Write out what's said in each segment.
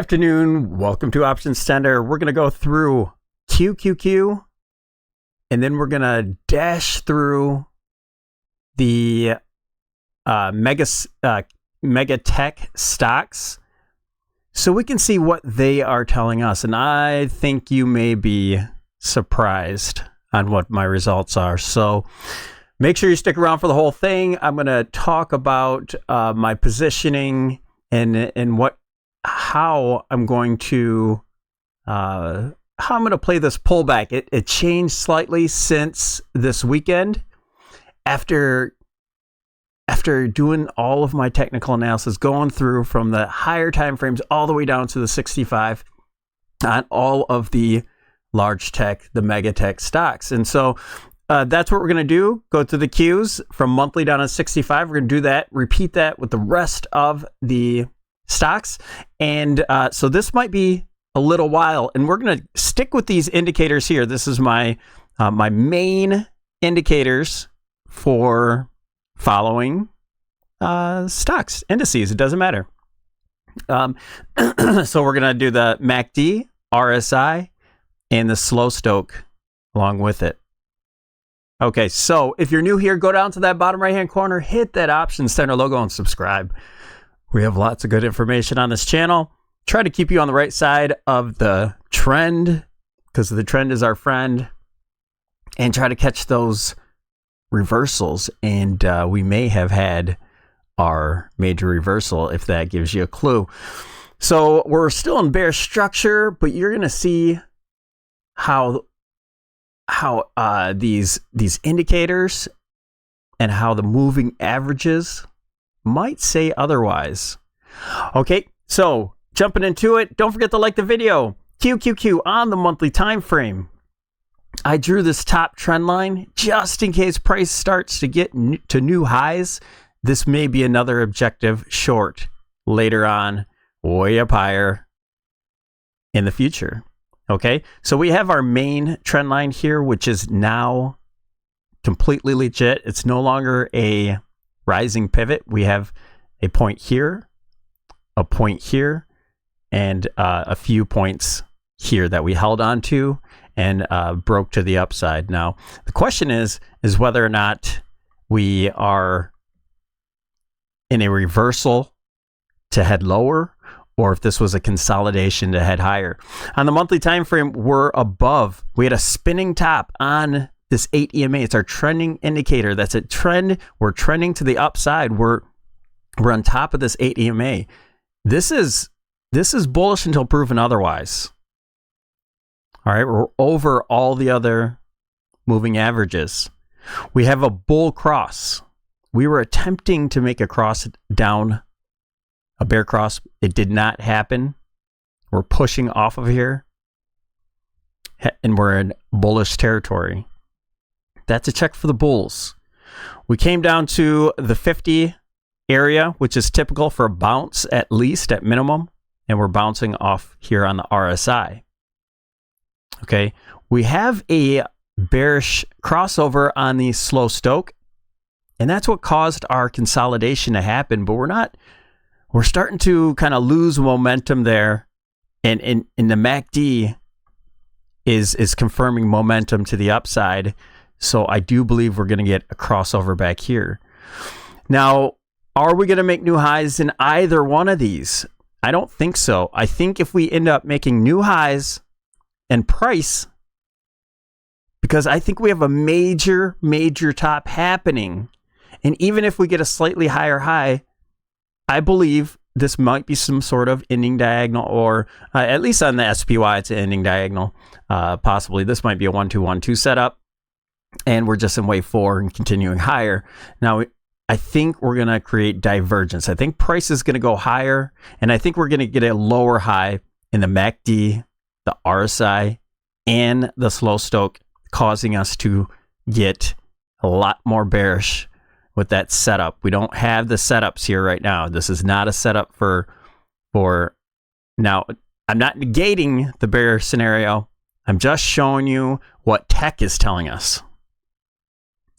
afternoon. Welcome to Options Tender. We're going to go through QQQ, and then we're going to dash through the mega tech stocks so we can see what they are telling us. And I think you may be surprised on what my results are. So make sure you stick around for the whole thing. I'm going to talk about my positioning and how I'm going to play this pullback. It changed slightly since this weekend. After doing all of my technical analysis, going through from the higher time frames all the way down to the 65 on all of the large tech, the mega tech stocks. And so that's what we're going to do. Go to the Qs from monthly down to 65. We're going to do that, repeat that with the rest of the stocks. And so this might be a little while, and we're going to stick with these indicators here. This is my my main indicators for following stocks, indices. It doesn't matter. So we're going to do the MACD, RSI, and the slow stoke along with it. Okay, so if you're new here, go down to that bottom right-hand corner, hit that Options Center logo, and subscribe. We have lots of good information on this channel. Try to keep you on the right side of the trend, because the trend is our friend, and try to catch those reversals. And we may have had our major reversal, if that gives you a clue. So we're still in bear structure, but you're going to see how these indicators and how the moving averages might say otherwise. Okay, so jumping into it, don't forget to like the video. QQQ on the monthly time frame. I drew this top trend line just in case price starts to get to new highs. This may be another objective short later on, way up higher in the future. Okay, so we have our main trend line here, which is now completely legit. It's no longer a rising pivot. We have a point here, a point here, and a few points here that we held on to and broke to the upside. Now, the question is whether or not we are in a reversal to head lower, or if this was a consolidation to head higher. On the monthly time frame, we're above. We had a spinning top on this 8 EMA. It's our trending indicator. That's a trend. We're trending to the upside. We're on top of this 8 EMA. This is bullish until proven otherwise. All right, we're over all the other moving averages. We have a bull cross. We were attempting to make a cross down, a bear cross. It did not happen. We're pushing off of here, and we're in bullish territory. That's a check for the bulls. We came down to the 50 area, which is typical for a bounce, at least at minimum, and we're bouncing off here on the RSI. Okay, we have a bearish crossover on the slow stoke, and that's what caused our consolidation to happen, but we're starting to kind of lose momentum there, and the MACD is confirming momentum to the upside. So I do believe we're going to get a crossover back here. Now, are we going to make new highs in either one of these? I don't think so. I think if we end up making new highs and price, because I think we have a major top happening, and even if we get a slightly higher high, I believe this might be some sort of ending diagonal, or at least on the SPY, it's an ending diagonal. Possibly this might be a 1-2-1-2 setup. And we're just in wave 4 and continuing higher. Now, I think we're going to create divergence. I think price is going to go higher, and I think we're going to get a lower high in the MACD, the RSI, and the slow stoke, causing us to get a lot more bearish with that setup. We don't have the setups here right now. This is not a setup for now. I'm not negating the bear scenario. I'm just showing you what tech is telling us.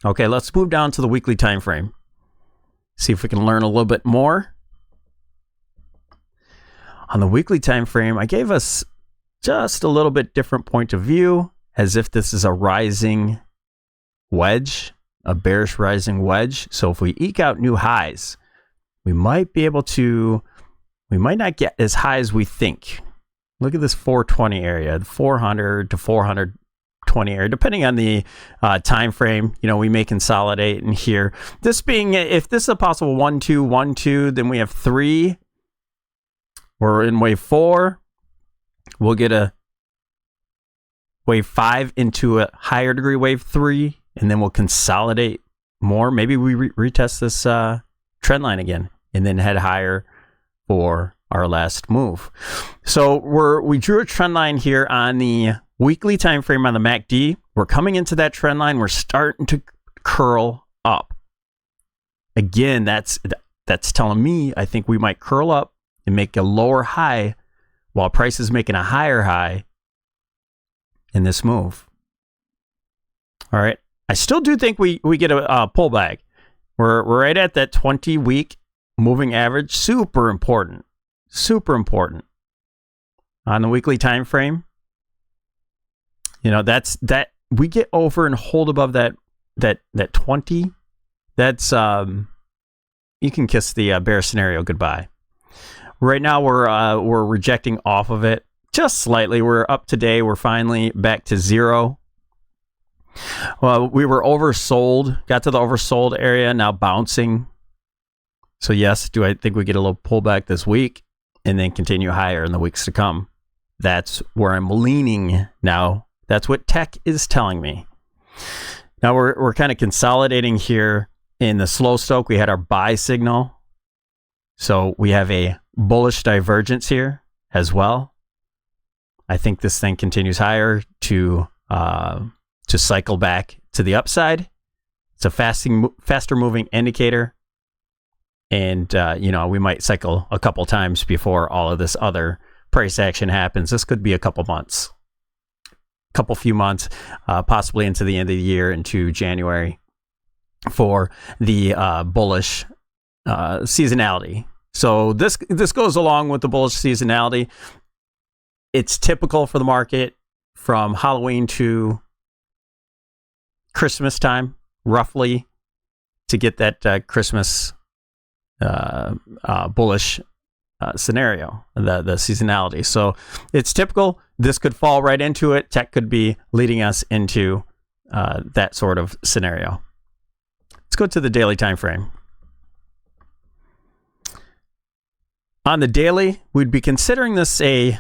Okay, let's move down to the weekly time frame. See if we can learn a little bit more. On the weekly time frame, I gave us just a little bit different point of view, as if this is a rising wedge, a bearish rising wedge. So if we eke out new highs, we might be able to, we might not get as high as we think. Look at this 420 area, 400 to 420 area, depending on the time frame. You know, we may consolidate in here. This being, if this is a possible 1, 2, 1, 2, then we have 3. We're in wave 4. We'll get a wave 5 into a higher degree wave 3, and then we'll consolidate more. Maybe we retest this trend line again, and then head higher for our last move. So we drew a trend line here on the weekly time frame on the MACD. We're coming into that trend line. We're starting to curl up. Again, that's telling me I think we might curl up and make a lower high while price is making a higher high in this move. All right. I still do think we get a pullback. We're right at that 20-week moving average. Super important. Super important. On the weekly time frame, you know, that we get over and hold above that 20. That's you can kiss the bear scenario goodbye. Right now we're rejecting off of it just slightly. We're up today. We're finally back to 0. Well, we were oversold, got to the oversold area, now bouncing. So yes, do I think we get a little pullback this week and then continue higher in the weeks to come? That's where I'm leaning now. That's what tech is telling me. Now we're kind of consolidating here in the slow stoke. We had our buy signal. So we have a bullish divergence here as well. I think this thing continues higher to cycle back to the upside. It's a faster moving indicator. And, you know, we might cycle a couple times before all of this other price action happens. This could be a couple months, few months, possibly into the end of the year, into January, for the bullish seasonality. So this goes along with the bullish seasonality. It's typical for the market from Halloween to Christmas time, roughly, to get that Christmas bullish scenario, the seasonality. So it's typical. This could fall right into it. Tech could be leading us into that sort of scenario. Let's go to the daily time frame. On the daily, we'd be considering this a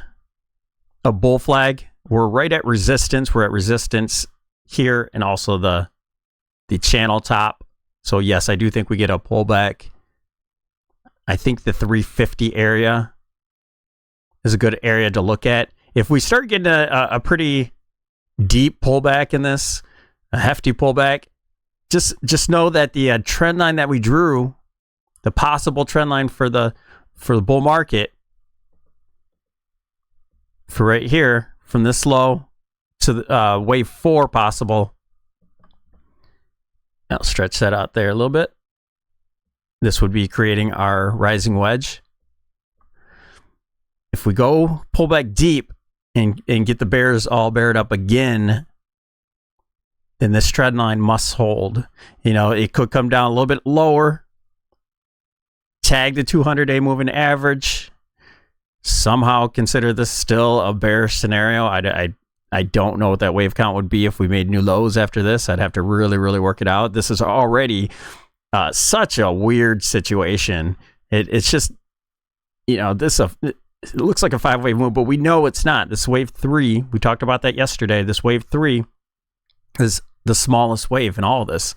bull flag. We're right at resistance. We're at resistance here, and also the channel top. So yes, I do think we get a pullback. I think the 350 area is a good area to look at. If we start getting a pretty deep pullback in this, a hefty pullback, just know that the trend line that we drew, the possible trend line for the bull market, for right here, from this low to the wave 4 possible. I'll stretch that out there a little bit. This would be creating our rising wedge. If we go pull back deep and get the bears all bared up again, then this trend line must hold. You know, it could come down a little bit lower, tag the 200-day moving average, somehow consider this still a bearish scenario. I don't know what that wave count would be if we made new lows after this. I'd have to really, really work it out. This is already such a weird situation. It's just, you know, it looks like a 5-wave move, but we know it's not. This wave 3, we talked about that yesterday. This wave 3 is the smallest wave in all of this.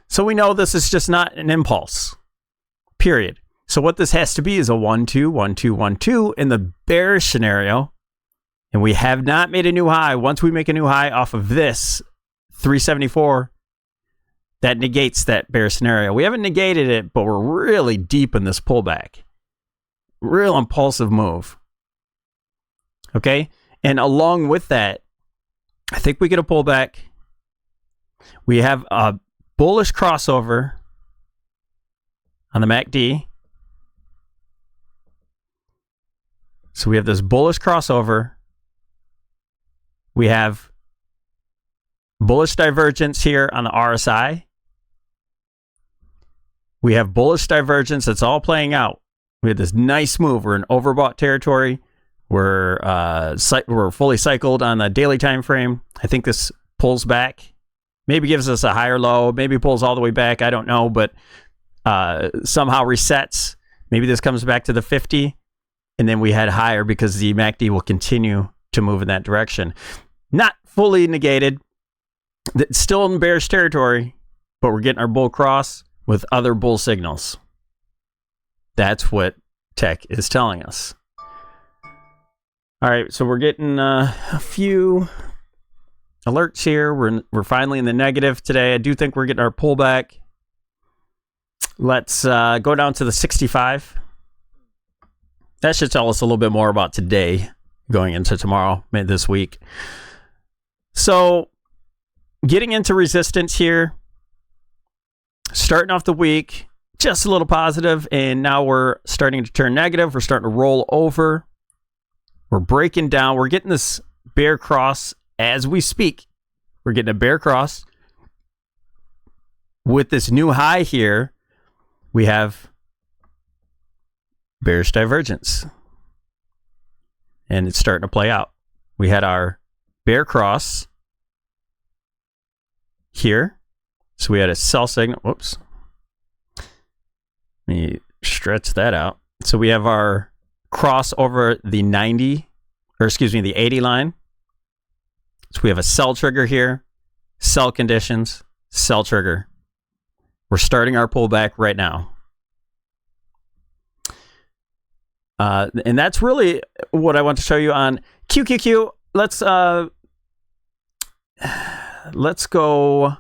So we know this is just not an impulse, period. So what this has to be is a 1, 2, 1, 2, 1, 2 in the bearish scenario. And we have not made a new high. Once we make a new high off of this 374, that negates that bear scenario. We haven't negated it, but we're really deep in this pullback. Real impulsive move. Okay? And along with that, I think we get a pullback. We have a bullish crossover on the MACD. So we have this bullish crossover. We have bullish divergence here on the RSI. We have bullish divergence. That's all playing out. We had this nice move. We're in overbought territory. We're fully cycled on the daily time frame. I think this pulls back. Maybe gives us a higher low. Maybe pulls all the way back. I don't know, but somehow resets. Maybe this comes back to the 50, and then we head higher because the MACD will continue to move in that direction. Not fully negated. It's still in bearish territory, but we're getting our bull cross with other bull signals. That's what tech is telling us. All right, so we're getting a few alerts here. We're finally in the negative today. I do think we're getting our pullback. Let's go down to the 65. That should tell us a little bit more about today going into tomorrow, maybe this week. So getting into resistance here, starting off the week, just a little positive, and now we're starting to turn negative. We're starting to roll over. We're breaking down. We're getting this bear cross as we speak. We're getting a bear cross. With this new high here, we have bearish divergence. And it's starting to play out. We had our bear cross here. So we had a sell signal. Whoops. Let me stretch that out. So we have our cross over the 80 line. So we have a sell trigger here, sell conditions, sell trigger. We're starting our pullback right now. And that's really what I want to show you on QQQ. Let's go. I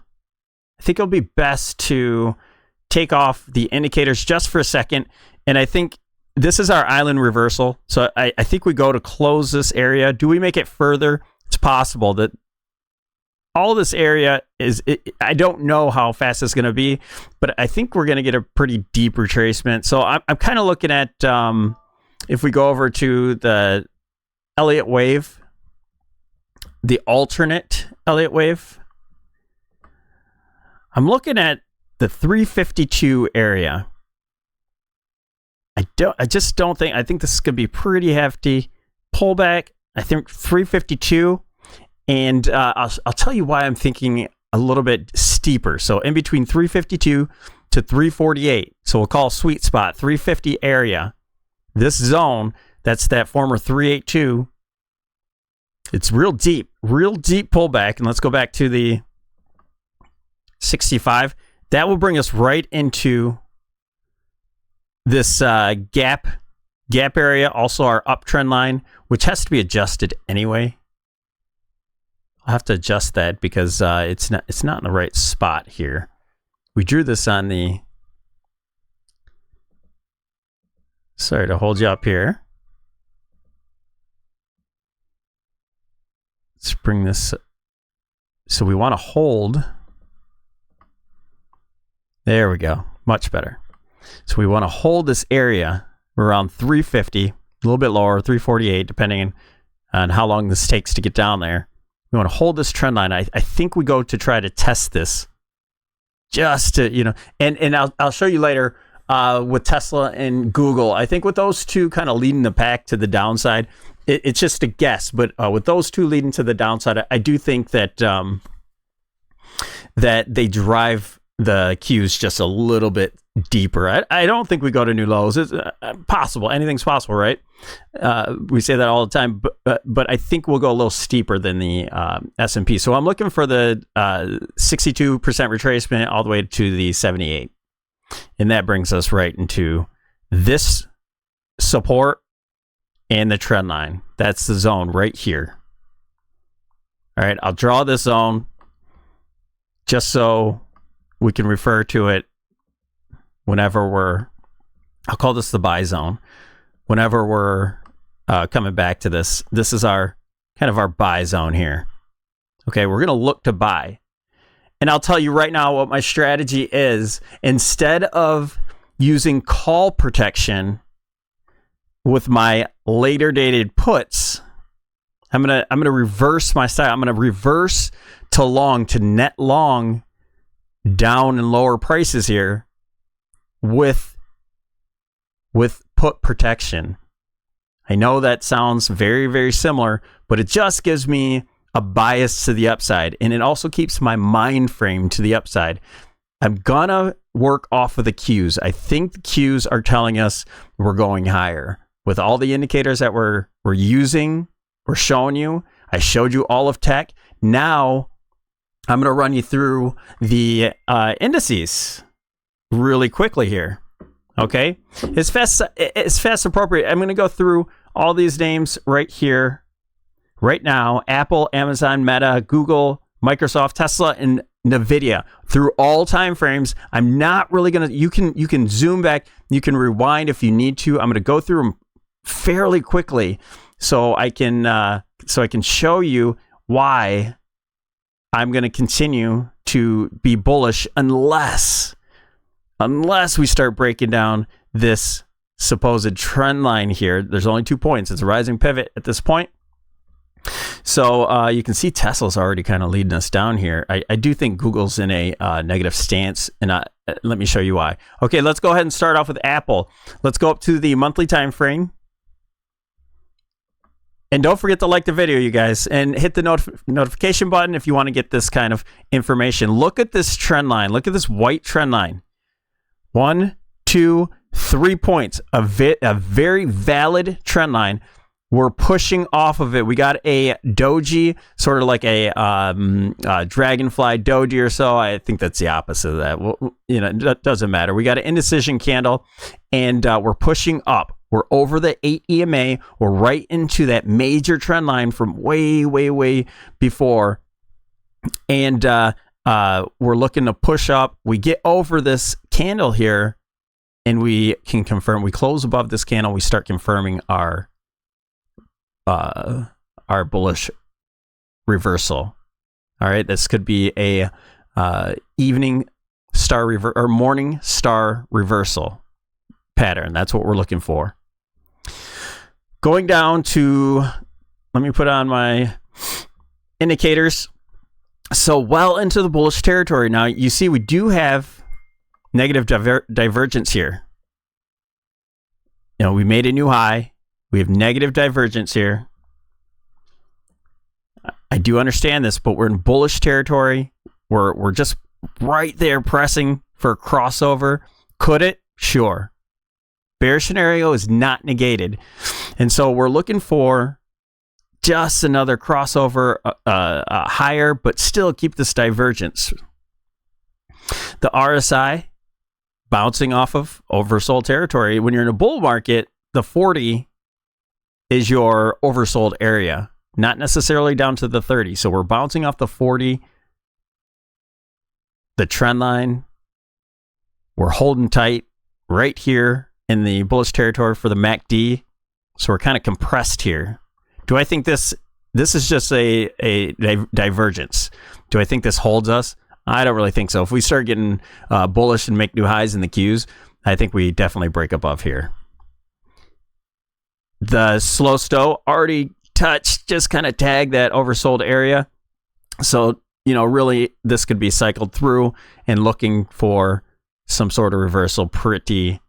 think it'll be best to take off the indicators just for a second. And I think this is our island reversal. So I think we go to close this area. Do we make it further? It's possible that all this area I don't know how fast it's going to be, but I think we're going to get a pretty deep retracement. So I'm kind of looking at, if we go over to the Elliott wave, the alternate Elliott wave, I'm looking at the 352 area. I just don't think, I think this is going to be pretty hefty pullback. I think 352, and I'll tell you why I'm thinking a little bit steeper. So in between 352 to 348, so we'll call sweet spot 350 area. This zone, that's that former 382. It's real deep pullback. And let's go back to the 65. That will bring us right into this gap area, also our uptrend line, which has to be adjusted anyway. I'll have to adjust that because it's not in the right spot here. We drew this on the, sorry to hold you up here. Let's bring this, so we want to hold. There we go, much better. So we want to hold this area around 350, a little bit lower, 348, depending on how long this takes to get down there. We want to hold this trend line. I think we go to try to test this just to, and I'll show you later with Tesla and Google. I think with those two kind of leading the pack to the downside, it's just a guess, but with those two leading to the downside, I do think that that they drive the Qs just a little bit deeper. I don't think we go to new lows. It's possible. Anything's possible, right? We say that all the time, but I think we'll go a little steeper than the S&P. So I'm looking for the 62% retracement all the way to the 78. And that brings us right into this support and the trend line. That's the zone right here. All right, I'll draw this zone just so we can refer to it whenever I'll call this the buy zone. Whenever we're coming back to this, this is our kind of our buy zone here. Okay, we're going to look to buy. And I'll tell you right now what my strategy is. Instead of using call protection, with my later dated puts, I'm gonna reverse my style. I'm gonna reverse to long, to net long down and lower prices here with put protection. I know that sounds very, very similar, but it just gives me a bias to the upside, and it also keeps my mind frame to the upside. I'm gonna work off of the Qs. I think the Qs are telling us we're going higher. With all the indicators that we're using, we're showing you. I showed you all of tech. Now I'm gonna run you through the indices really quickly here. Okay, it's fast appropriate. I'm gonna go through all these names right here, right now. Apple, Amazon, Meta, Google, Microsoft, Tesla, and NVIDIA through all time frames. I'm not really gonna. You can zoom back. You can rewind if you need to. I'm gonna go through them fairly quickly so I can show you why I'm gonna continue to be bullish unless we start breaking down this supposed trend line here. There's only 2 points. It's a rising pivot at this point. So you can see Tesla's already kind of leading us down here. I do think Google's in a negative stance, and let me show you why. Okay, let's go ahead and start off with Apple. Let's go up to the monthly time frame. And don't forget to like the video, you guys, and hit the notification button if you want to get this kind of information. Look at this trend line. Look at this white trend line. 1, 2, 3 points. A very valid trend line. We're pushing off of it. We got a doji, sort of like a dragonfly doji or so. I think that's the opposite of that. Well, it doesn't matter. We got an indecision candle, and we're pushing up. We're over the 8 EMA. We're right into that major trend line from way, way, way before. And we're looking to push up. We get over this candle here, and we can confirm. We close above this candle. We start confirming our bullish reversal. All right, this could be a evening star or morning star reversal pattern. That's what we're looking for. Going down to, let me put on my indicators. So well into the bullish territory. Now you see we do have negative divergence here. We made a new high. We have negative divergence here. I do understand this, but we're in bullish territory. We're just right there pressing for a crossover. Could it? Sure. Bear scenario is not negated. And so we're looking for just another crossover higher, but still keep this divergence. The RSI bouncing off of oversold territory. When you're in a bull market, the 40 is your oversold area, not necessarily down to the 30. So we're bouncing off the 40, the trend line. We're holding tight right here in the bullish territory for the MACD. So we're kind of compressed here. Do I think this is just a divergence? Do I think this holds us? I don't really think so. If we start getting bullish and make new highs in the Qs, I think we definitely break above here. The slow stow already touched, just kind of tagged that oversold area. So, really this could be cycled through and looking for some sort of reversal pretty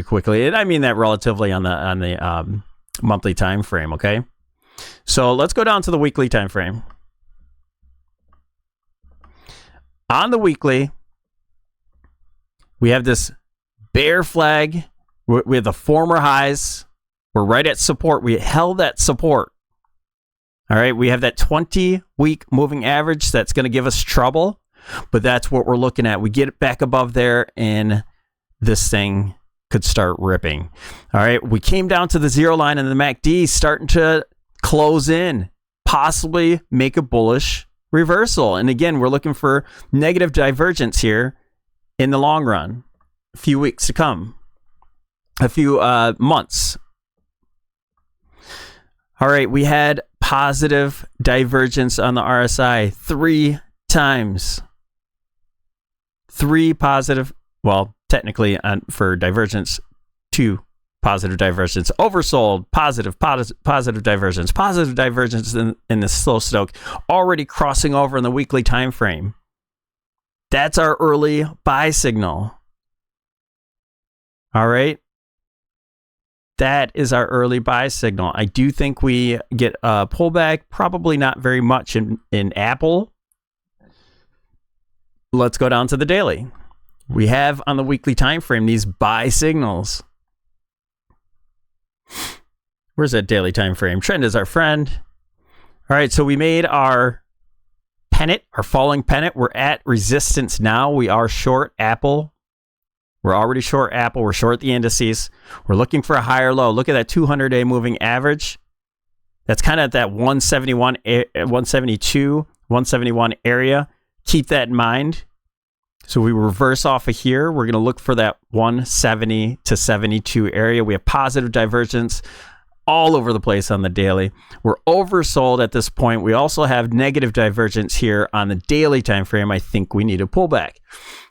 quickly. And I mean that relatively on the monthly time frame, okay? So let's go down to the weekly time frame. On the weekly, we have this bear flag. We have the former highs. We're right at support. We held that support. All right, we have that 20-week moving average that's going to give us trouble, but that's what we're looking at. We get it back above there, and this thing could start ripping. All right, we came down to the zero line, and the MACD starting to close in, possibly make a bullish reversal. And again, we're looking for negative divergence here in the long run. A few weeks to come, a few months. All right, we had positive divergence on the RSI 3 times. 3 positive, well, technically for divergence, 2 positive divergence, oversold, positive divergence in the slow stoch, already crossing over in the weekly time frame. That's our early buy signal. All right. That is our early buy signal. I do think we get a pullback, probably not very much in Apple. Let's go down to the daily. We have on the weekly time frame these buy signals. Where's that daily time frame? Trend is our friend. All right, so we made our pennant, our falling pennant. We're at resistance now. We are short Apple. We're already short Apple. We're short the indices. We're looking for a higher low. Look at that 200-day moving average. That's kind of at that 171, 172, 171 area. Keep that in mind. So we reverse off of here. We're going to look for that 170 to 72 area. We have positive divergence all over the place on the daily. We're oversold at this point. We also have negative divergence here on the daily time frame. I think we need a pullback.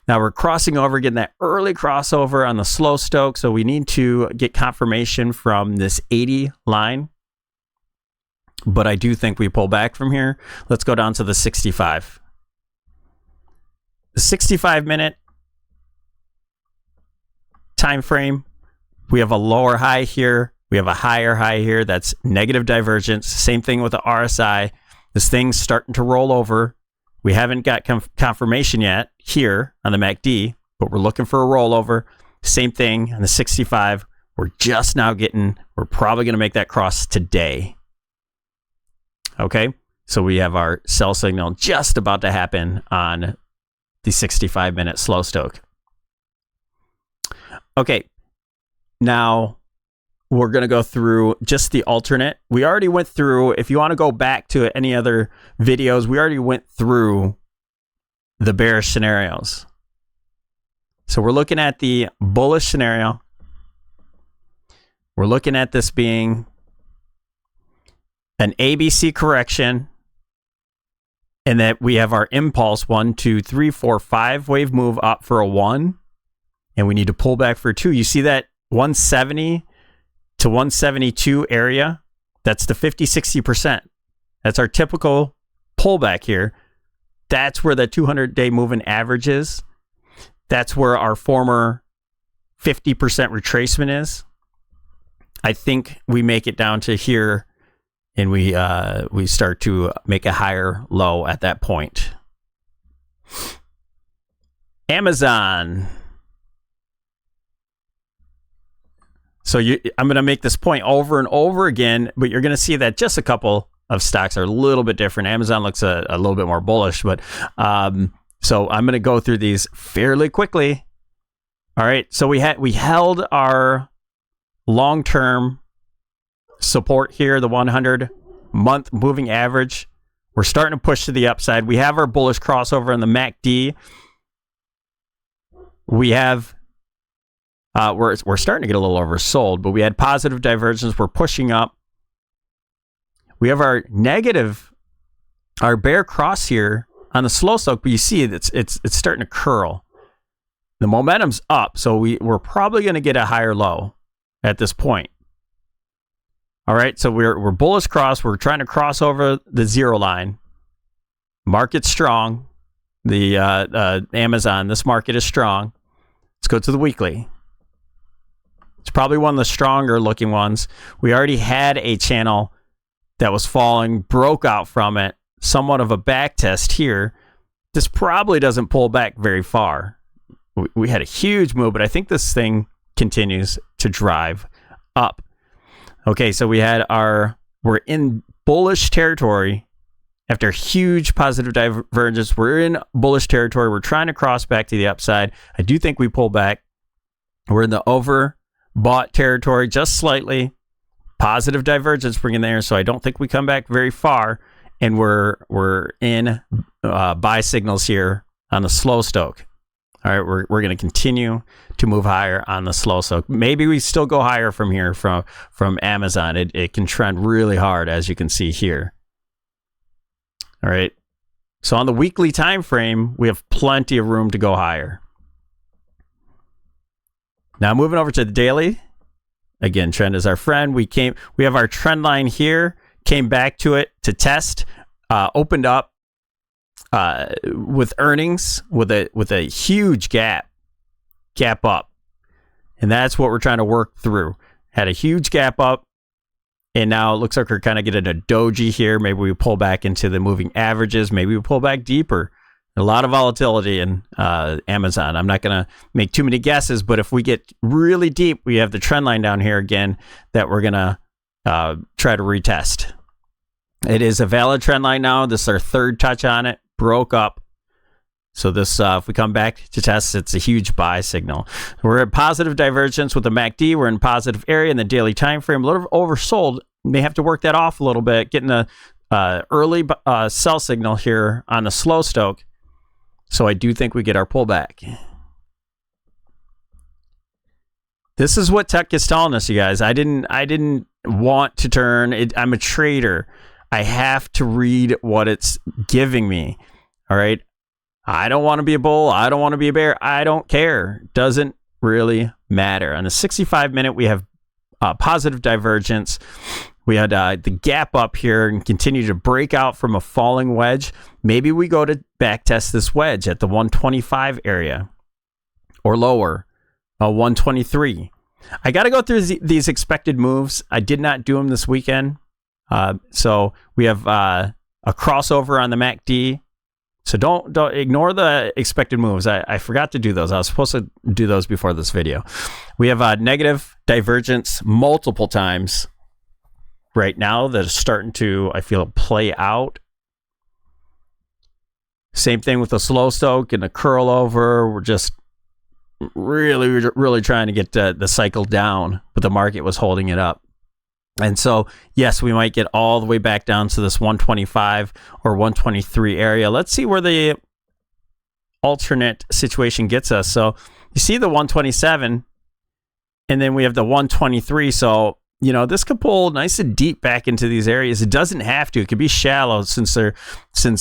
Now we're crossing over, getting that early crossover on the slow stoch. So we need to get confirmation from this 80 line. But I do think we pull back from here. Let's go down to the 65. The 65-minute time frame, we have a lower high here. We have a higher high here. That's negative divergence. Same thing with the RSI. This thing's starting to roll over. We haven't got confirmation yet here on the MACD, but we're looking for a rollover. Same thing on the 65. We're just now we're probably going to make that cross today. Okay, so we have our sell signal just about to happen on the 65-minute slow stoch. Okay, now we're going to go through just the alternate. We already went through, if you want to go back to any other videos, we already went through the bearish scenarios. So we're looking at the bullish scenario. We're looking at this being an ABC correction, and that we have our impulse 1, 2, 3, 4, 5 wave move up for a 1, and we need to pull back for 2. You see that 170 to 172 area? That's the 50-60%. That's our typical pullback here. That's where the 200-day moving average is. That's where our former 50% retracement is. I think we make it down to here, and we start to make a higher low at that point. Amazon. So I'm going to make this point over and over again, but you're going to see that just a couple of stocks are a little bit different. Amazon looks a little bit more bullish, but so I'm going to go through these fairly quickly. All right, so we held our long-term support here, the 100-month moving average. We're starting to push to the upside. We have our bullish crossover in the MACD. We have we're starting to get a little oversold, but we had positive divergence. We're pushing up. We have our bear cross here on the slow stoch, but you see it's starting to curl. The momentum's up, so we're probably going to get a higher low at this point. All right, so we're bullish cross. We're trying to cross over the 0 line. Market's strong. The Amazon, this market is strong. Let's go to the weekly. It's probably one of the stronger looking ones. We already had a channel that was falling, broke out from it, somewhat of a back test here. This probably doesn't pull back very far. We had a huge move, but I think this thing continues to drive up. Okay, so we're in bullish territory after huge positive divergence. We're in bullish territory. We're trying to cross back to the upside. I do think we pull back. We're in the overbought territory just slightly. Positive divergence bringing there, so I don't think we come back very far. And we're in buy signals here on the slow stoch. All right, we're going to continue to move higher on the slow stoch. Maybe we still go higher from here from Amazon. It can trend really hard, as you can see here. All right, so on the weekly time frame, we have plenty of room to go higher. Now moving over to the daily. again, trend is our friend. We have our trend line here, came back to it to test, opened up with earnings with a huge gap up. And that's what we're trying to work through. Had a huge gap up, and now it looks like we're kind of getting a doji here. Maybe we pull back into the moving averages. Maybe we pull back deeper. A lot of volatility in Amazon. I'm not going to make too many guesses, but if we get really deep, we have the trend line down here again that we're going to try to retest. It is a valid trend line now. This is our third touch on it. Broke up. So this, if we come back to test, it's a huge buy signal. We're at positive divergence with the MACD. We're in positive area in the daily time frame. A little oversold. May have to work that off a little bit. Getting a early sell signal here on the slow stoke. So I do think we get our pullback. This is what tech is telling us, you guys. I didn't want to turn. I'm a trader. I have to read what it's giving me. All right. I don't want to be a bull. I don't want to be a bear. I don't care. Doesn't really matter. On the 65-minute, we have positive divergence. We had the gap up here and continue to break out from a falling wedge. Maybe we go to back test this wedge at the 125 area or lower, 123. I got to go through these expected moves. I did not do them this weekend. So we have a crossover on the MACD. So don't ignore the expected moves. I forgot to do those. I was supposed to do those before this video. We have negative divergence multiple times right now that is starting to, I feel, play out. Same thing with the slow stoke and the curl over. We're just really trying to get the cycle down, but the market was holding it up. And so, yes, we might get all the way back down to this 125 or 123 area. Let's see where the alternate situation gets us. So you see the 127, and then we have the 123. So, you know, this could pull nice and deep back into these areas. It doesn't have to. It could be shallow since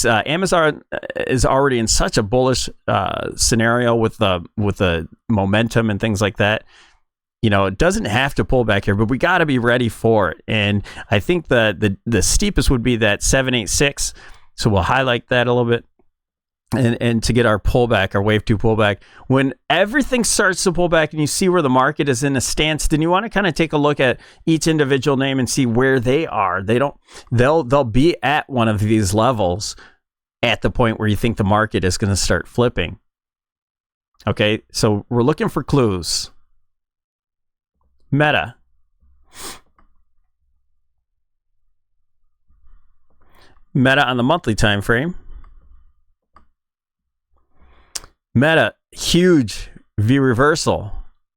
Amazon is already in such a bullish scenario with the momentum and things like that. You know, it doesn't have to pull back here, but we got to be ready for it. And I think the steepest would be that 786. So we'll highlight that a little bit. And to get our pullback, our wave 2 pullback, when everything starts to pull back and you see where the market is in a stance, then you want to kind of take a look at each individual name and see where they are. They'll be at one of these levels at the point where you think the market is going to start flipping. Okay, so we're looking for clues. Meta. Meta on the monthly time frame. Meta, huge V reversal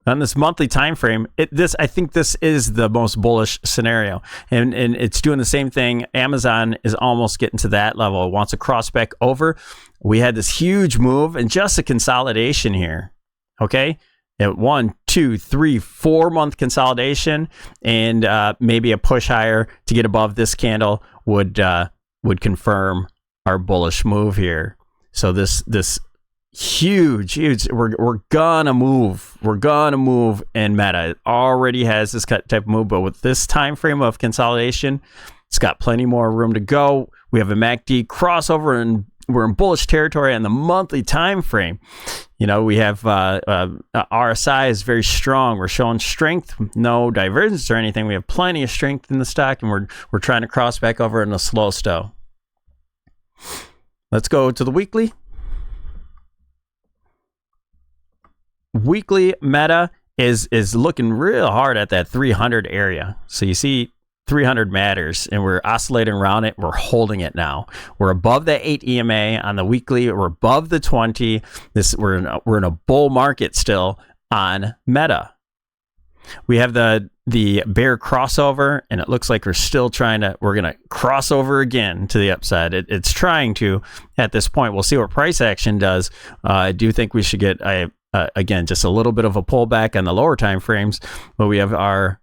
on this monthly time frame. I think this is the most bullish scenario, and it's doing the same thing. Amazon is almost getting to that level. It wants to cross back over. We had this huge move and just a consolidation here. Okay, at 1, 2, 3, 4 month consolidation, and maybe a push higher to get above this candle would confirm our bullish move here. So this huge we're gonna move in Meta. It already has this type of move, but with this time frame of consolidation, it's got plenty more room to go. We have a MACD crossover and we're in bullish territory on the monthly time frame. You know, we have RSI is very strong. We're showing strength, no divergence or anything. We have plenty of strength in the stock, and we're trying to cross back over in a slow stow. Let's go to the weekly. Weekly Meta is looking real hard at that 300 area. So you see 300 matters, and we're oscillating around it. We're holding it now. We're above the 8 EMA on the weekly. We're above the 20. We're in a bull market still on Meta. We have the bear crossover, and it looks like we're going to cross over again to the upside. It's trying to at this point. We'll see what price action does. I do think we should get again, just a little bit of a pullback on the lower time frames, but we had our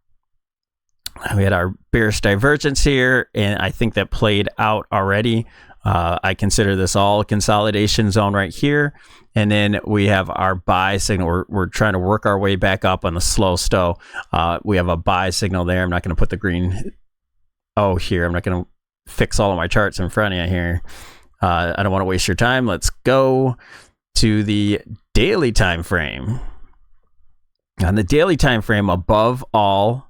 bearish divergence here, and I think that played out already. I consider this all a consolidation zone right here. And then we have our buy signal. We're trying to work our way back up on the slow stow. We have a buy signal there. I'm not going to put the green here. I'm not going to fix all of my charts in front of you here. I don't want to waste your time. Let's go to the daily time frame. On the daily time frame, above all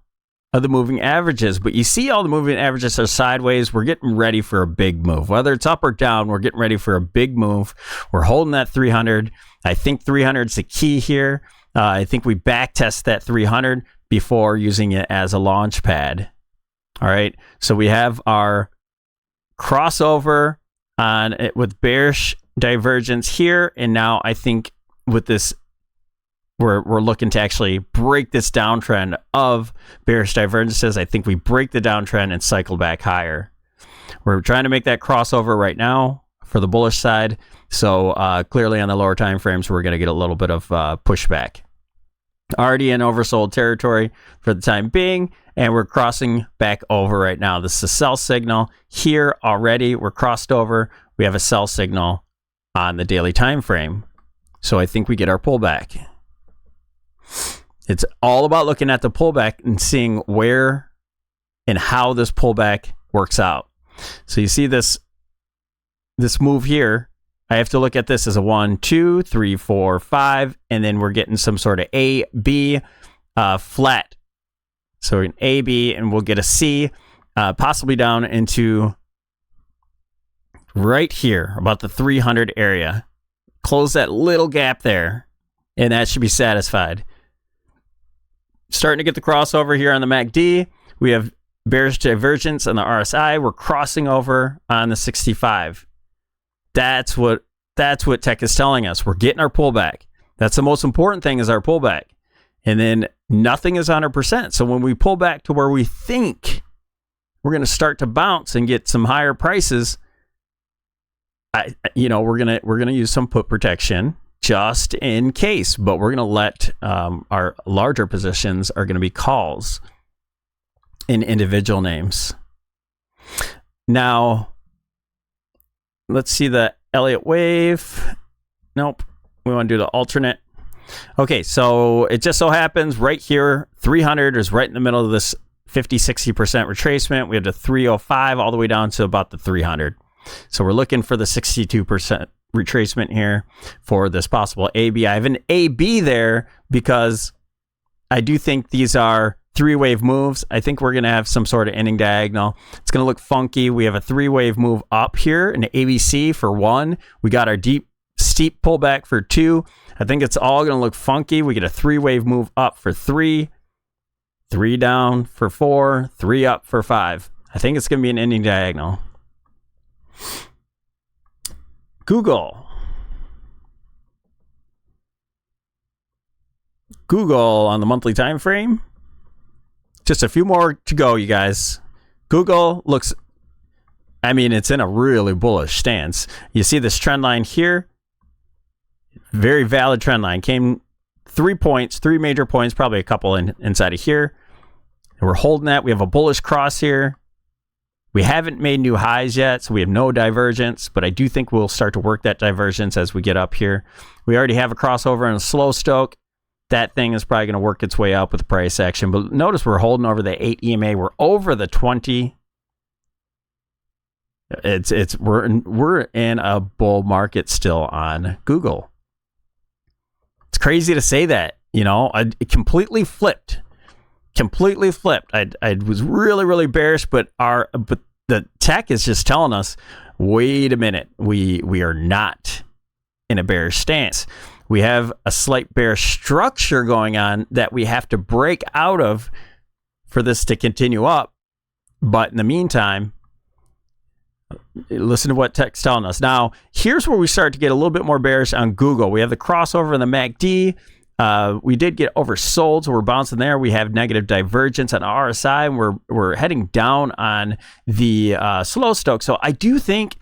of the moving averages, but you see all the moving averages are sideways. We're getting ready for a big move. Whether it's up or down, we're getting ready for a big move. We're holding that 300. I think 300 is the key here. I think we back test that 300 before using it as a launch pad. All right, so we have our crossover on it with bearish divergence here, and now I think with this we're looking to actually break this downtrend of bearish divergences. I think we break the downtrend and cycle back higher. We're trying to make that crossover right now for the bullish side, so clearly on the lower time frames we're going to get a little bit of pushback. Already in oversold territory for the time being, and we're crossing back over right now. This is a sell signal here already. We're crossed over. We have a sell signal on the daily time frame. So I think we get our pullback. It's all about looking at the pullback and seeing where and how this pullback works out. So you see this move here. I have to look at this as a 1, 2, 3, 4, 5, and then we're getting some sort of A, B, flat. So an A, B, and we'll get a C, possibly down into right here, about the 300 area. Close that little gap there, and that should be satisfied. Starting to get the crossover here on the MACD. We have bearish divergence on the RSI. We're crossing over on the 65. That's what tech is telling us. We're getting our pullback. That's the most important thing, is our pullback. And then nothing is 100%. So when we pull back to where we think we're going to start to bounce and get some higher prices, we're gonna use some put protection just in case. But we're gonna let our larger positions are going to be calls in individual names. Now, let's see the Elliott wave. Nope. We want to do the alternate. Okay, so it just so happens right here, 300 is right in the middle of this 50-60% retracement. We have the 305 all the way down to about the 300. So we're looking for the 62% retracement here for this possible AB. I have an AB there because I do think these are three-wave moves. I think we're going to have some sort of ending diagonal. It's going to look funky. We have a three-wave move up here, an ABC for 1. We got our deep, steep pullback for 2. I think it's all going to look funky. We get a three-wave move up for 3, 3 down for 4, 3 up for 5. I think it's going to be an ending diagonal. Google on the monthly time frame. Just a few more to go, you guys. Google looks, it's in a really bullish stance. You see this trend line here. Very valid trend line. Came 3 points, 3 major points, probably a couple inside of here. And we're holding that. We have a bullish cross here. We haven't made new highs yet, so we have no divergence, but I do think we'll start to work that divergence as we get up here. We already have a crossover and a slow stoke. That thing is probably going to work its way up with the price action, but notice we're holding over the 8 EMA. We're over the 20. We're in a bull market still on Google. It's crazy to say that, it completely flipped. I was really bearish, but the tech is just telling us, wait a minute, we are not in a bearish stance. We have a slight bearish structure going on that we have to break out of for this to continue up. But in the meantime, listen to what tech's telling us. Now, here's where we start to get a little bit more bearish on Google. We have the crossover in the MACD. We did get oversold, so we're bouncing there. We have negative divergence on RSI, and we're heading down on the slow stoke. So I do think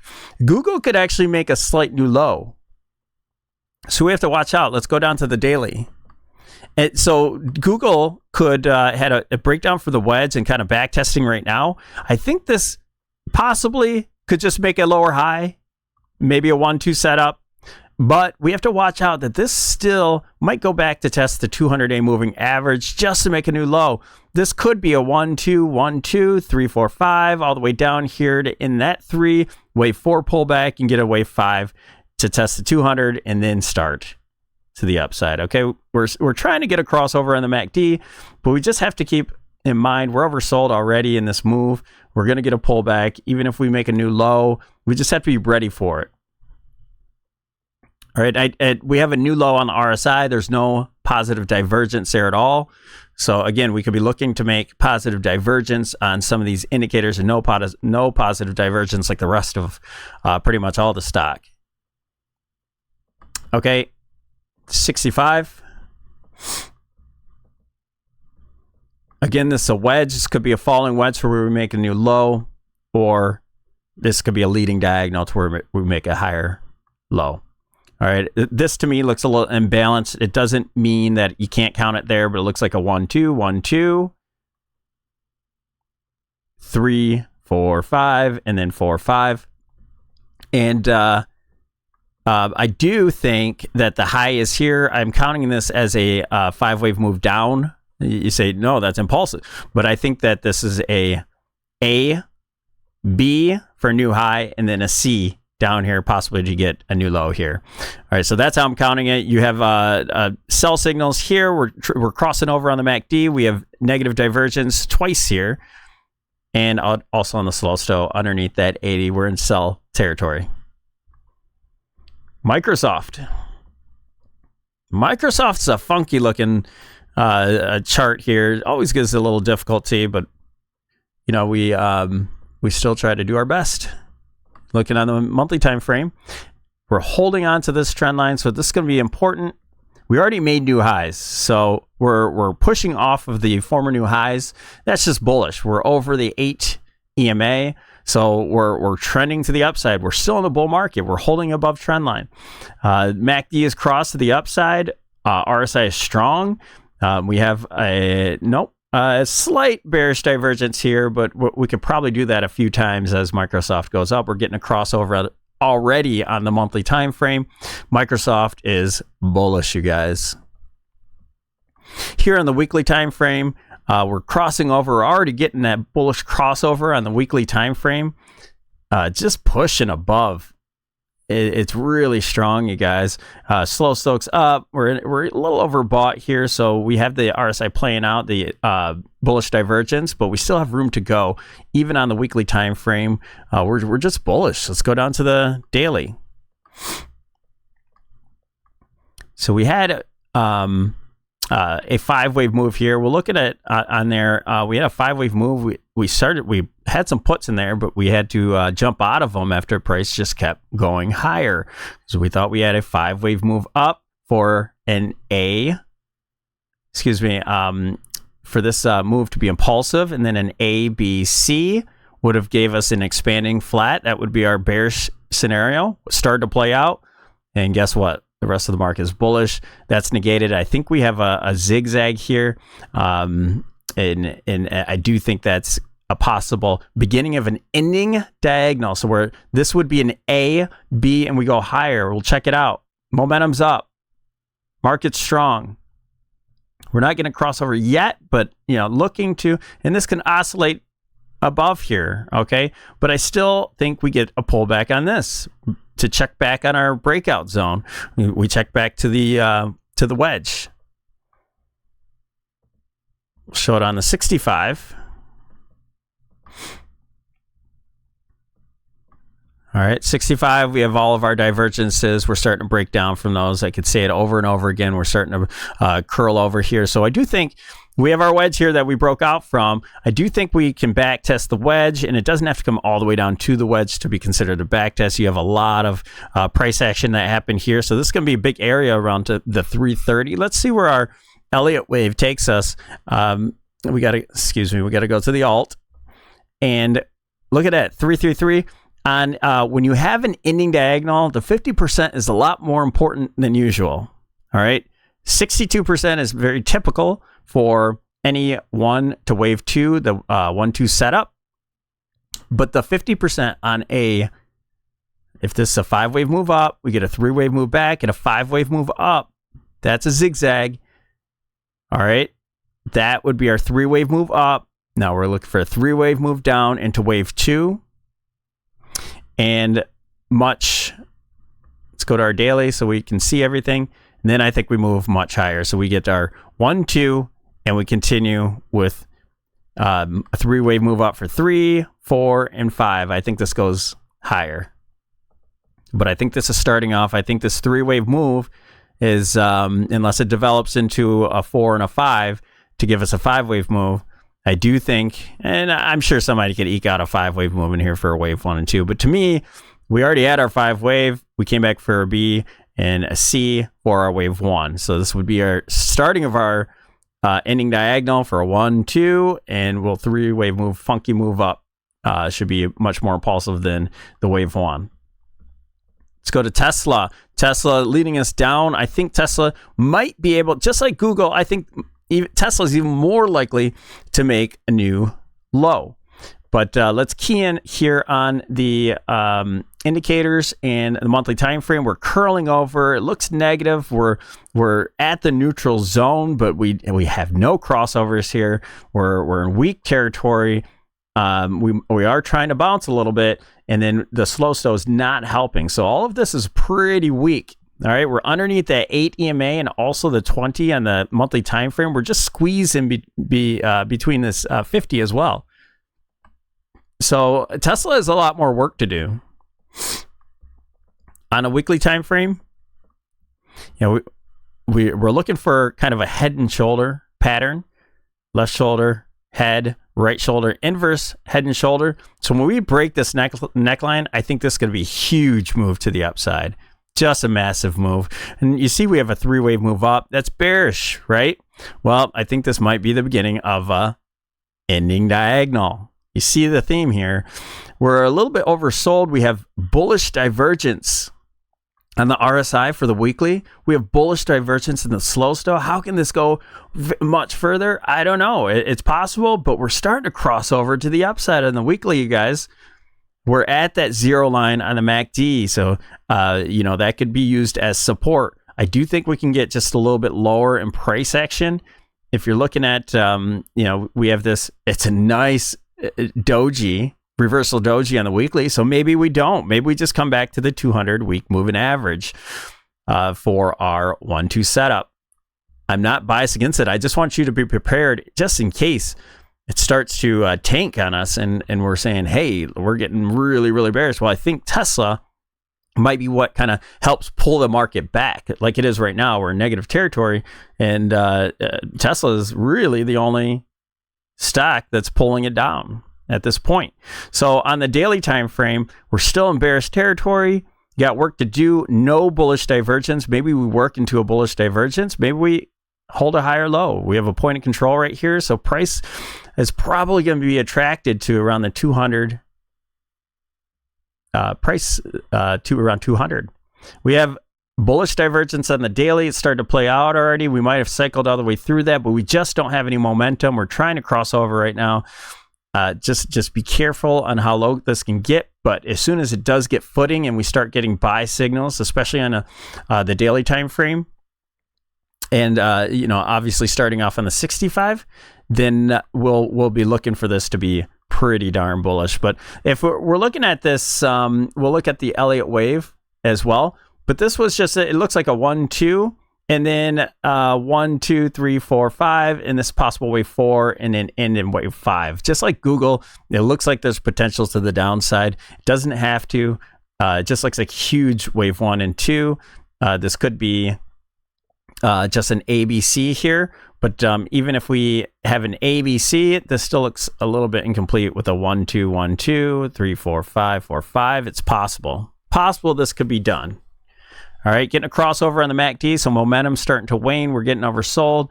Google could actually make a slight new low. So we have to watch out. Let's go down to the daily. And so Google could had a breakdown for the wedge and kind of back testing right now. I think this possibly could just make a lower high, maybe a 1-2 setup. But we have to watch out that this still might go back to test the 200-day moving average just to make a new low. This could be a 1-2, 1-2, 3, 4, 5, all the way down here to in that 3, wave 4 pullback, and get a wave 5 to test the 200 and then start to the upside. Okay, we're trying to get a crossover on the MACD, but we just have to keep in mind we're oversold already in this move. We're going to get a pullback. Even if we make a new low, we just have to be ready for it. All right, we have a new low on the RSI. There's no positive divergence there at all. So again, we could be looking to make positive divergence on some of these indicators and no positive divergence like the rest of pretty much all the stock. Okay, 65. Again, this is a wedge. This could be a falling wedge where we make a new low, or this could be a leading diagonal to where we make a higher low. All right, this to me looks a little imbalanced. It doesn't mean that you can't count it there, but it looks like a 1-2, 1-2, 3, 4, 5, and then 4, 5. And I do think that the high is here. I'm counting this as a 5-wave move down. You say, no, that's impulsive. But I think that this is a B for a new high, and then a C down here, possibly to get a new low here. All right, so that's how I'm counting it. You have sell signals here. We're crossing over on the MACD. We have negative divergence twice here. And also on the slow stow underneath that 80, we're in sell territory. Microsoft. Microsoft's a funky looking chart here. It always gives a little difficulty, but you know, we still try to do our best. Looking on the monthly time frame, we're holding on to this trend line, so this is going to be important. We already made new highs, so we're pushing off of the former new highs. That's just bullish. We're over the 8 EMA, so we're trending to the upside. We're still in the bull market. We're holding above trend line. MACD is crossed to the upside. RSI is strong. We have a slight bearish divergence here, but we could probably do that a few times as Microsoft goes up. We're getting a crossover already on the monthly time frame. Microsoft is bullish, you guys. Here on the weekly time frame, we're crossing over. We're already getting that bullish crossover on the weekly time frame. Just pushing above. It's really strong, you guys. Slow stokes up. We're a little overbought here, so we have the RSI playing out the bullish divergence, but we still have room to go, even on the weekly time frame. We're just bullish. Let's go down to the daily. So we had a 5-wave move here. We'll look at it on there. We had a 5-wave move. We had some puts in there, but we had to jump out of them after price just kept going higher. So we thought we had a 5-wave move up for an for this move to be impulsive, and then an A, B, C would have gave us an expanding flat. That would be our bearish scenario. Started to play out, and guess what? The rest of the market is bullish. That's negated. I think we have a zigzag here. And I do think that's a possible beginning of an ending diagonal. So where this would be an A, B, and we go higher. We'll check it out. Momentum's up. Market's strong. We're not going to cross over yet, but looking to, and this can oscillate above here, okay? But I still think we get a pullback on this to check back on our breakout zone. We check back to the wedge. We'll show it on the 65. All right, 65, we have all of our divergences. We're starting to break down from those. I could say it over and over again. We're starting to curl over here. So I do think we have our wedge here that we broke out from. I do think we can back test the wedge, and it doesn't have to come all the way down to the wedge to be considered a back test. You have a lot of price action that happened here. So this is going to be a big area around to the 330. Let's see where our Elliott wave takes us. We got to go to the alt and look at that 333. On when you have an ending diagonal, the 50% is a lot more important than usual. All right, 62% is very typical for any 1 to wave 2, the 1-2 setup. But the 50% on A, if this is a 5-wave move up, we get a 3-wave move back and a 5-wave move up. That's a zigzag. All right. That would be our 3-wave move up. Now we're looking for a 3-wave move down into wave 2. And let's go to our daily so we can see everything. And then I think we move much higher. So we get our 1, 2, and we continue with a 3-wave move up for 3, 4, and 5. I think this goes higher. But I think this is starting off. I think this 3-wave move is, unless it develops into a 4 and a 5 to give us a 5-wave move, I do think, and I'm sure somebody could eke out a 5-wave move in here for a wave 1 and 2. But to me, we already had our 5-wave. We came back for a B and a C for our wave 1. So this would be our starting of our ending diagonal for a 1, 2, and we'll 3-wave move, funky move up. Should be much more impulsive than the wave 1. Let's go to Tesla. Tesla leading us down. I think Tesla might be able, just like Google, I think Tesla is even more likely to make a new low. But let's key in here on the indicators and the monthly time frame. We're curling over. It looks negative. We're at the neutral zone, but we have no crossovers here. We're in weak territory. We are trying to bounce a little bit, and then the slow is not helping. So all of this is pretty weak. All right, we're underneath that 8 EMA and also the 20 on the monthly time frame. We're just squeezing between this 50 as well. So Tesla has a lot more work to do. On a weekly time frame, we're looking for kind of a head and shoulder pattern. Left shoulder, head, right shoulder, inverse head and shoulder. So when we break this neckline, I think this is going to be a huge move to the upside. Just a massive move. And you see we have a 3-wave move up. That's bearish, right? Well, I think this might be the beginning of a ending diagonal. You see the theme here. We're a little bit oversold. We have bullish divergence on the RSI for the weekly. We have bullish divergence in the slow still. How can this go much further? I don't know. It's possible, but we're starting to cross over to the upside on the weekly, you guys. We're at that 0 line on the MACD, so that could be used as support. I do think we can get just a little bit lower in price action. If you're looking at, we have this. It's a nice doji, reversal doji on the weekly. So maybe we don't. Maybe we just come back to the 200-week moving average for our 1-2 setup. I'm not biased against it. I just want you to be prepared just in case it starts to tank on us and we're saying, hey, we're getting really, really bearish. Well, I think Tesla might be what kind of helps pull the market back. Like it is right now, we're in negative territory, and Tesla is really the only stock that's pulling it down at this point. So on the daily time frame, we're still in bearish territory. Got work to do. No bullish divergence. Maybe we work into a bullish divergence. Maybe we hold a higher low. We have a point of control right here. So price is probably going to be attracted to around the 200 price to around 200. We have bullish divergence on the daily. It's starting to play out already. We might have cycled all the way through that, but we just don't have any momentum. We're trying to cross over right now. Just be careful on how low this can get. But as soon as it does get footing and we start getting buy signals, especially on the daily time frame, and obviously starting off on the 65, then we'll be looking for this to be pretty darn bullish. But if we're looking at this, we'll look at the Elliott wave as well. But this was just, it looks like a 1-2, and then 1, 2, 3, 4, 5, and this possible wave 4, and then end in wave 5. Just like Google, it looks like there's potential to the downside. It doesn't have to. It just looks like huge wave 1 and 2. This could be just an ABC here, but even if we have an ABC, this still looks a little bit incomplete with a 1, 2, 1, 2, 3, 4, 5, 4, 5. It's possible this could be done. All right, getting a crossover on the MACD, so momentum's starting to wane. We're getting oversold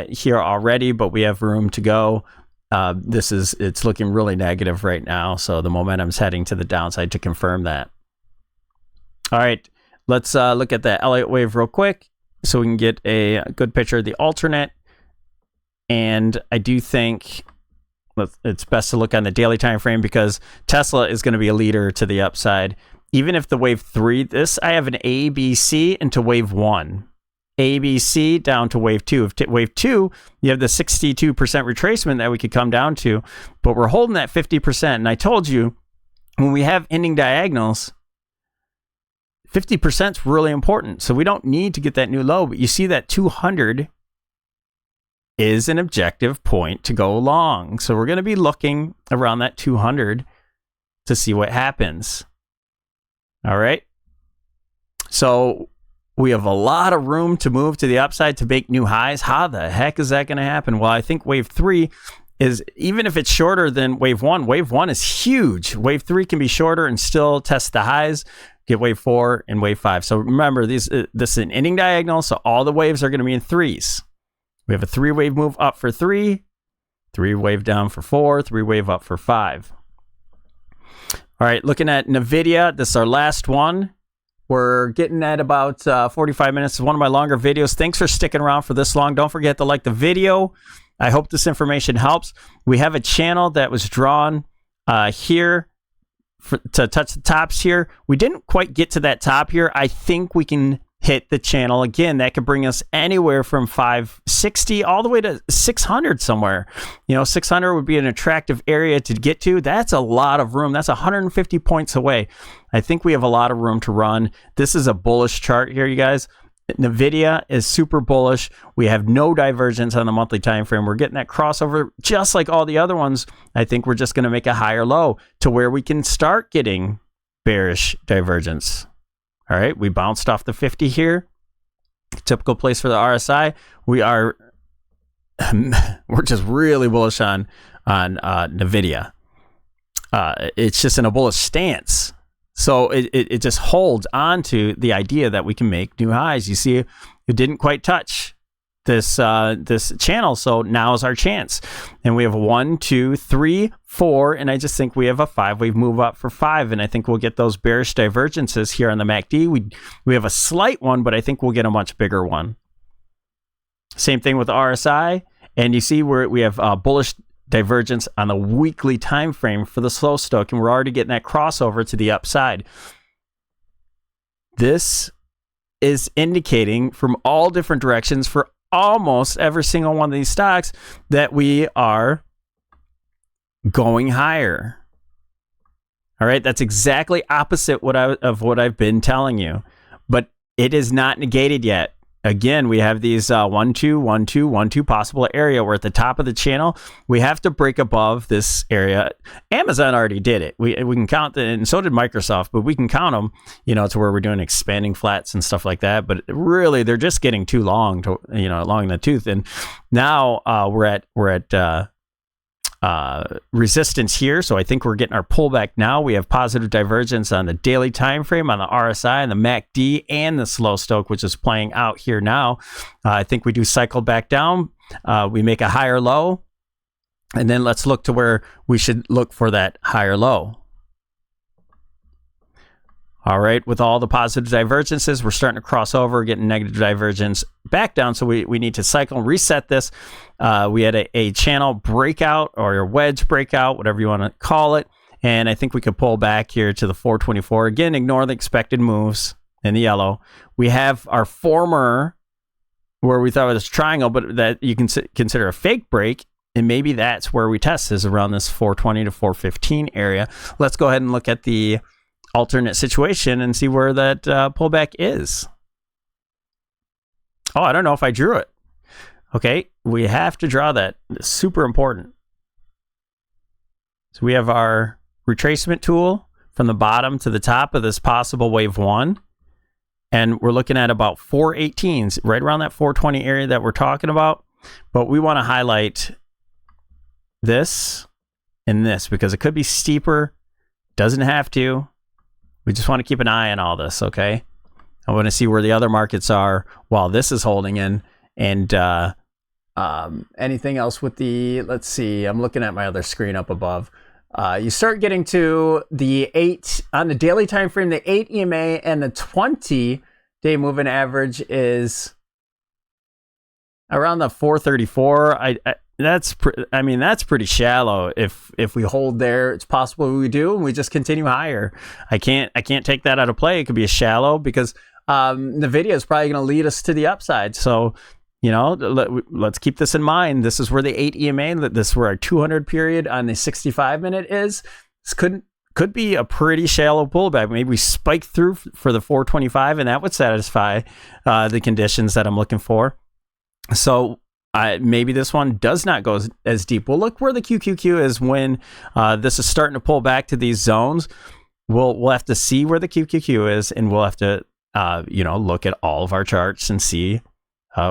here already, but we have room to go. It's looking really negative right now, so the momentum's heading to the downside to confirm that. All right, let's look at the Elliott wave real quick so we can get a good picture of the alternate. And I do think it's best to look on the daily time frame because Tesla is going to be a leader to the upside. Even if the wave 3, I have an A, B, C into wave 1. A, B, C down to wave 2. If wave 2, you have the 62% retracement that we could come down to, but we're holding that 50%. And I told you, when we have ending diagonals, 50% is really important. So we don't need to get that new low, but you see that 200 is an objective point to go long. So we're going to be looking around that 200 to see what happens. All right. So we have a lot of room to move to the upside to make new highs. How the heck is that going to happen? Well, I think wave 3 is, even if it's shorter than wave 1 is huge. Wave 3 can be shorter and still test the highs, get wave 4 and wave 5. So remember, this is an ending diagonal, so all the waves are going to be in threes. We have a 3-wave move up for 3, 3-wave down for 4, 3-wave up for 5. All right, looking at NVIDIA, this is our last one. We're getting at about 45 minutes. It's one of my longer videos. Thanks for sticking around for this long. Don't forget to like the video. I hope this information helps. We have a channel that was drawn here to touch the tops here. We didn't quite get to that top here. I think we can hit the channel again. That could bring us anywhere from 560 all the way to 600 somewhere. 600 would be an attractive area to get to. That's a lot of room. That's 150 points away. I think we have a lot of room to run. This is a bullish chart here, you guys. NVIDIA is super bullish. We have no divergence on the monthly time frame. We're getting that crossover just like all the other ones. I think we're just going to make a higher low to where we can start getting bearish divergence. All right, we bounced off the 50 here. Typical place for the RSI. We're just really bullish on NVIDIA. It's just in a bullish stance. So it just holds on to the idea that we can make new highs. You see, it didn't quite touch this channel, so now is our chance. And we have 1, 2, 3, 4, and I just think we have a 5-wave move up for 5, and I think we'll get those bearish divergences here on the MACD. We have a slight one, but I think we'll get a much bigger one. Same thing with RSI, and you see where we have bullish divergence on the weekly time frame for the slow stock, and we're already getting that crossover to the upside. This is indicating from all different directions for almost every single one of these stocks that we are going higher. All right, that's exactly opposite of what I've been telling you, but it is not negated yet. Again, we have these 1, 2, 1, 2, 1, 2 possible area. We're at the top of the channel. We have to break above this area. Amazon already did it. We can count them, and so did Microsoft, but we can count them, to where we're doing expanding flats and stuff like that. But really, they're just getting too long to, along the tooth. And now we're at resistance here, so I think we're getting our pullback now. We have positive divergence on the daily time frame, on the RSI and the MACD and the slow stoch, which is playing out here now. I think we do cycle back down. We make a higher low, and then let's look to where we should look for that higher low. All right, with all the positive divergences, we're starting to cross over, getting negative divergence back down. So we need to cycle and reset this. We had a channel breakout or a wedge breakout, whatever you want to call it. And I think we could pull back here to the 424. Again, ignore the expected moves in the yellow. We have our former, where we thought it was triangle, but that you can consider a fake break. And maybe that's where we test, is around this 420 to 415 area. Let's go ahead and look at the alternate situation and see where that pullback is. Oh, I don't know if I drew it. Okay, we have to draw that. It's super important. So we have our retracement tool from the bottom to the top of this possible wave 1. And we're looking at about 418s, right around that 420 area that we're talking about. But we want to highlight this and this because it could be steeper. Doesn't have to. We just want to keep an eye on all this, okay? I want to see where the other markets are while this is holding in. And anything else with the, let's see, I'm looking at my other screen up above. You start getting to the 8, on the daily time frame, the 8 EMA and the 20-day moving average is around the 434. I mean, that's pretty shallow. If we hold there, it's possible we do, and we just continue higher. I can't take that out of play. It could be a shallow because the video is probably going to lead us to the upside. So, you know, let's keep this in mind. This is where the 8 EMA, this is where our 200 period on the 65-minute is. This could be a pretty shallow pullback. Maybe we spike through for the 425, and that would satisfy the conditions that I'm looking for. So maybe this one does not go as deep. We'll look where the QQQ is when this is starting to pull back to these zones. We'll have to see where the QQQ is, and we'll have to look at all of our charts and see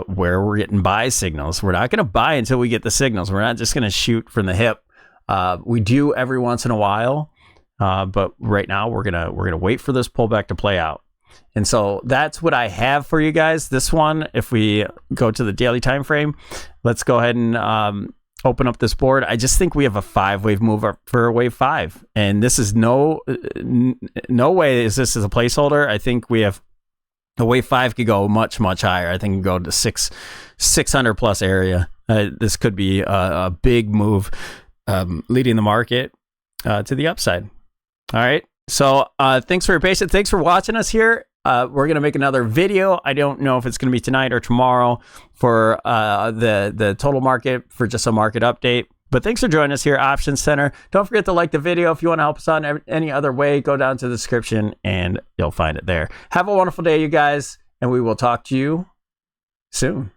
where we're getting buy signals. We're not going to buy until we get the signals. We're not just going to shoot from the hip. We do every once in a while, but right now we're gonna wait for this pullback to play out. And so that's what I have for you guys. This one, if we go to the daily time frame, let's go ahead and open up this board. I just think we have a 5-wave move up for wave 5, and this is no way is this as a placeholder. I think we have a wave 5 could go much higher. I think it can go to 600 plus area. This could be a big move, leading the market to the upside. All right. So thanks for your patience. Thanks for watching us here. We're going to make another video. I don't know if it's going to be tonight or tomorrow for the total market, for just a market update. But thanks for joining us here at Options Center. Don't forget to like the video. If you want to help us out in any other way, go down to the description and you'll find it there. Have a wonderful day, you guys, and we will talk to you soon.